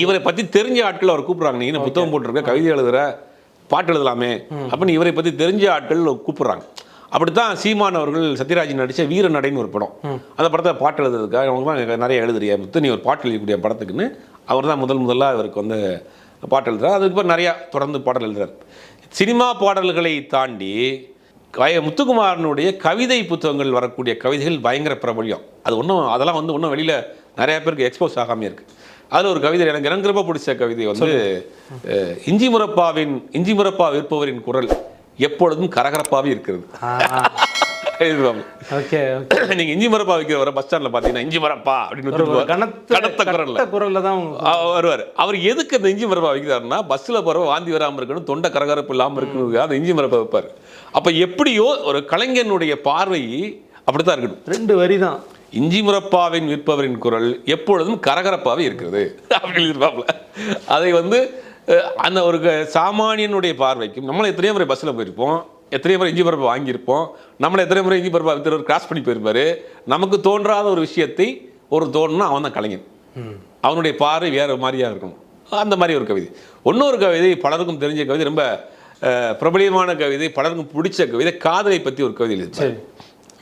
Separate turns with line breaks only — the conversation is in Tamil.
இவரை பத்தி தெரிஞ்ச ஆட்கள் அவர் கூப்பிடுறாங்க. நீங்க புத்தகம் போட்டிருக்க, கவிதை எழுதுற, பாட்டு எழுதலாமே அப்படின்னு இவரை பத்தி தெரிஞ்ச ஆட்கள் கூப்பிடுறாங்க. அப்படித்தான் சீமான் அவர்கள் சத்யராஜன் நடிச்ச வீர நடைன்னு ஒரு படம். அந்த படத்தை பாட்டு எழுதுறதுக்காக அவங்க நிறைய எழுதுறியா முத்து, நீ ஒரு பாட்டு எழுதக்கூடிய படத்துக்குன்னு அவர் தான் முதல்ல அவருக்கு வந்து பாட்டு எழுதுறாரு. அதுக்கப்புறம் நிறையா தொடர்ந்து பாடல் எழுதுறாரு. சினிமா பாடல்களை தாண்டி முத்துக்குமாரனுடைய கவிதை புத்தகங்கள் வரக்கூடிய கவிதைகள் பயங்கர பிரபல்யம். அது அதெல்லாம் வந்து இன்னும் வெளியில் நிறைய பேருக்கு எக்ஸ்போஸ் ஆகாமல் இருக்குது. அதில் ஒரு கவிதை எனக்கு ரொம்ப பிடிச்ச கவிதை வந்து இஞ்சி முரப்பா விற்பவரின் குரல் எப்பொழுதும் கரகரப்பாகவே இருக்கிறது. நீங்க இஞ்சி மரப்பா வைக்கிற பஸ் ஸ்டாண்ட்ல பாத்தீங்கன்னா இஞ்சி மரப்பா அப்படின்னு கனத்த குரல்ல தான் வருவார். அவர் எதுக்கு அந்த இஞ்சி மரப்பா வைக்கிறாருன்னா பஸ்ல போறவ வாந்தி வராம இருக்கணும், தொண்டை கரகரப்பு இல்லாம இருக்கணும், அந்த இஞ்சி மரப்பா வைப்பாரு. அப்ப எப்படியோ ஒரு கலைஞனுடைய பார்வை அப்படித்தான் இருக்கணும். 2 வரி தான். இஞ்சி முரப்பாவின் விற்பவரின் குரல் எப்பொழுதும் கரகரப்பாவே இருக்கிறது அப்படின்னு இருப்பாப்ல. அதை வந்து அந்த ஒரு சாமானியனுடைய பார்வைக்கும், நம்மளை எத்தனையோ முறை பஸ்ஸில் போயிருப்போம், எத்தனையோ முறை இஞ்சி பரப்பை வாங்கியிருப்போம், நம்மளை எத்தனையோ முறை இஞ்சி பரப்பா வித்தவர் கிராஸ் பண்ணி போயிருப்பாரு. நமக்கு தோன்றாத ஒரு விஷயத்தை தோணுன்னா அவன் தான் கலைஞன். அவனுடைய பார்வை வேறு மாதிரியாக இருக்கணும். அந்த மாதிரி ஒரு கவிதை. இன்னொரு கவிதை பலருக்கும் தெரிஞ்ச கவிதை, ரொம்ப பிரபலியமான கவிதை, பலருக்கும் பிடிச்ச கவிதை, காதலை பற்றி ஒரு கவிதை எழுதிச்சு.